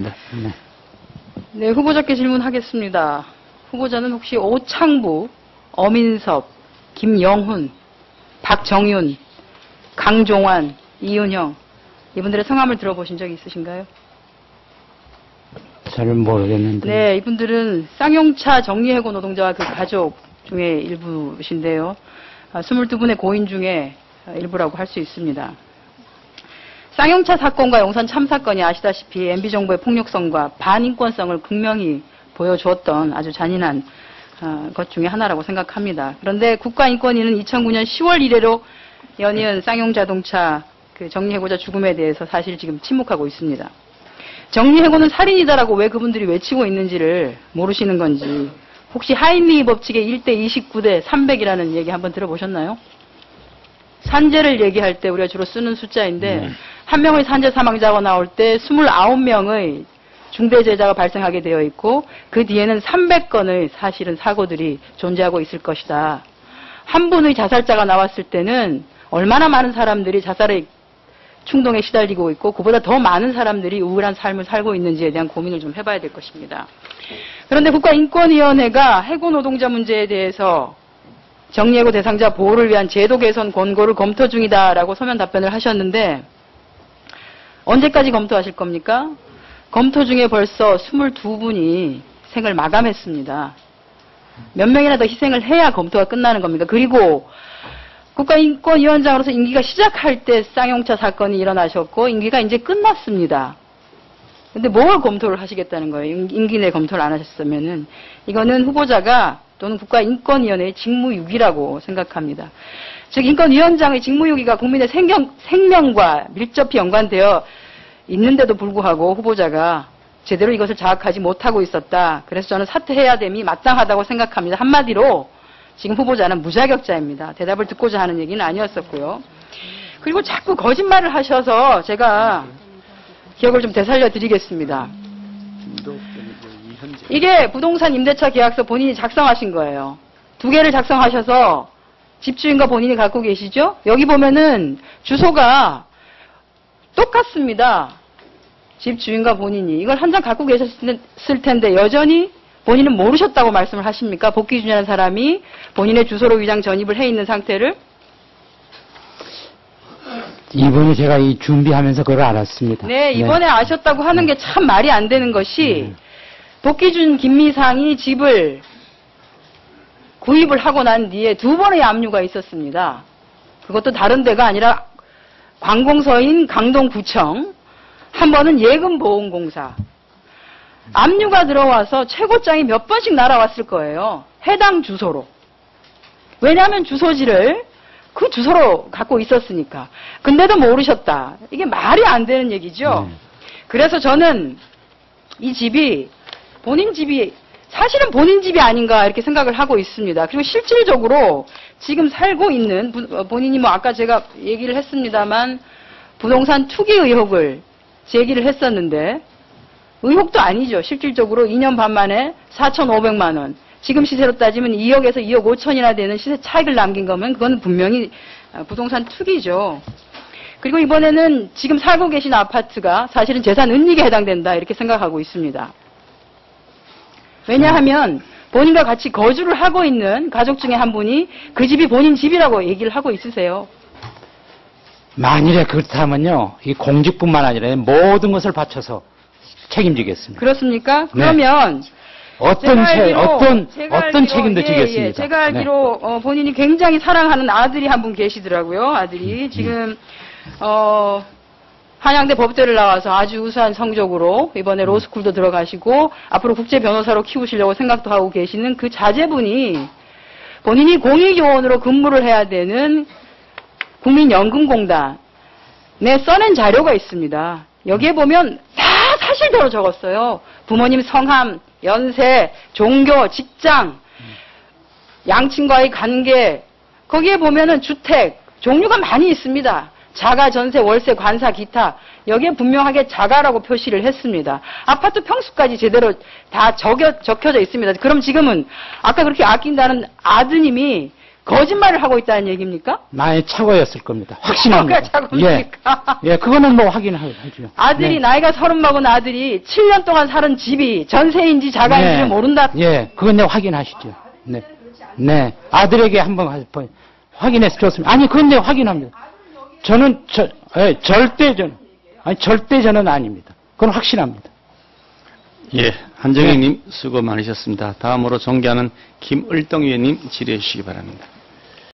있습니다. 네. 네, 후보자께 질문하겠습니다. 후보자는 혹시 오창부, 어민섭, 김영훈, 박정윤, 강종환, 이윤형 이분들의 성함을 들어보신 적이 있으신가요? 잘 모르겠는데. 네, 이분들은 쌍용차 정리해고 노동자와 그 가족 중에 일부신데요. 22분의 고인 중에 일부라고 할 수 있습니다. 쌍용차 사건과 용산 참사건이 아시다시피 MB정부의 폭력성과 반인권성을 극명히 보여주었던 아주 잔인한 것 중에 하나라고 생각합니다. 그런데 국가인권위는 2009년 10월 이래로 연이은 쌍용자동차 그 정리해고자 죽음에 대해서 사실 지금 침묵하고 있습니다. 정리해고는 살인이다라고 왜 그분들이 외치고 있는지를 모르시는 건지 혹시 하인리 법칙의 1대 29대 300이라는 얘기 한번 들어보셨나요? 산재를 얘기할 때 우리가 주로 쓰는 숫자인데 한 명의 산재 사망자가 나올 때 29명의 중대재해자가 발생하게 되어 있고 그 뒤에는 300건의 사실은 사고들이 존재하고 있을 것이다. 한 분의 자살자가 나왔을 때는 얼마나 많은 사람들이 자살의 충동에 시달리고 있고 그보다 더 많은 사람들이 우울한 삶을 살고 있는지에 대한 고민을 좀 해봐야 될 것입니다. 그런데 국가인권위원회가 해고 노동자 문제에 대해서 정리해고 대상자 보호를 위한 제도 개선 권고를 검토 중이다라고 서면 답변을 하셨는데 언제까지 검토하실 겁니까? 검토 중에 벌써 22분이 생을 마감했습니다. 몇 명이나 더 희생을 해야 검토가 끝나는 겁니까? 그리고 국가인권위원장으로서 임기가 시작할 때 쌍용차 사건이 일어나셨고 임기가 이제 끝났습니다. 근데 뭘 검토를 하시겠다는 거예요? 임기 내 검토를 안 하셨으면은 이거는 후보자가 또는 국가인권위원회의 직무유기라고 생각합니다. 즉 인권위원장의 직무유기가 국민의 생명과 밀접히 연관되어 있는데도 불구하고 후보자가 제대로 이것을 자각하지 못하고 있었다. 그래서 저는 사퇴해야 됨이 마땅하다고 생각합니다. 한마디로 지금 후보자는 무자격자입니다. 대답을 듣고자 하는 얘기는 아니었었고요. 그리고 자꾸 거짓말을 하셔서 제가 기억을 좀 되살려 드리겠습니다. 이게 부동산 임대차 계약서 본인이 작성하신 거예요. 2개를 작성하셔서 집주인과 본인이 갖고 계시죠? 여기 보면은 주소가 똑같습니다. 집주인과 본인이. 이걸 한 장 갖고 계셨을 텐데 여전히 본인은 모르셨다고 말씀을 하십니까? 복귀준이라는 사람이 본인의 주소로 위장 전입을 해 있는 상태를? 이번에 제가 이 준비하면서 그걸 알았습니다. 네, 이번에 아셨다고 하는 게 참 말이 안 되는 것이 복귀준 김미상이 집을 구입을 하고 난 뒤에 2번의 압류가 있었습니다. 그것도 다른 데가 아니라 관공서인 강동구청, 한 번은 예금보험공사. 압류가 들어와서 최고장이 몇 번씩 날아왔을 거예요. 해당 주소로. 왜냐하면 주소지를 그 주소로 갖고 있었으니까. 근데도 모르셨다. 이게 말이 안 되는 얘기죠. 그래서 저는 이 집이 본인 집이 사실은 본인 집이 아닌가 이렇게 생각을 하고 있습니다. 그리고 실질적으로 지금 살고 있는 본인이 뭐 아까 제가 얘기를 했습니다만 부동산 투기 의혹을 제기를 했었는데 의혹도 아니죠. 실질적으로 2년 반 만에 4,500만 원. 지금 시세로 따지면 2억에서 2억 5천이나 되는 시세 차익을 남긴 거면 그건 분명히 부동산 투기죠. 그리고 이번에는 지금 살고 계신 아파트가 사실은 재산 은닉에 해당된다 이렇게 생각하고 있습니다. 왜냐하면 본인과 같이 거주를 하고 있는 가족 중에 한 분이 그 집이 본인 집이라고 얘기를 하고 있으세요. 만일에 그렇다면요, 이 공직뿐만 아니라 모든 것을 바쳐서 책임지겠습니다. 그렇습니까? 그러면 어떤 책임도 지겠습니다. 예, 제가 알기로 본인이 굉장히 사랑하는 아들이 한 분 계시더라고요. 아들이 지금 한양대 법대를 나와서 아주 우수한 성적으로 이번에 로스쿨도 들어가시고 앞으로 국제 변호사로 키우시려고 생각도 하고 계시는 그 자제분이 본인이 공익요원으로 근무를 해야 되는 국민연금공단에 써낸 자료가 있습니다. 여기에 보면 다 사실대로 적었어요. 부모님 성함, 연세, 종교, 직장, 양친과의 관계, 거기에 보면은 주택, 종류가 많이 있습니다. 자가, 전세, 월세, 관사, 기타. 여기에 분명하게 자가라고 표시를 했습니다. 아파트 평수까지 제대로 다 적혀져 있습니다. 그럼 지금은 아까 그렇게 아낀다는 아드님이 거짓말을 하고 있다는 얘기입니까? 나의 착오였을 겁니다. 확신합니다. 그게 착오입니까? 예, 그거는 뭐 확인하죠. 아들이 네. 나이가 30 먹은 아들이 7년 동안 사는 집이 전세인지 자가인지를 모른다. 예, 그건 내 확인하시죠. 네. 네. 아들에게 한번 확인해서 줬습니다. 아니, 그건 내 확인합니다. 저는, 절대 저는 아닙니다. 그건 확신합니다. 예, 한정희님 수고 많으셨습니다. 다음으로 존경하는 김을동 의원님 질의해 주시기 바랍니다.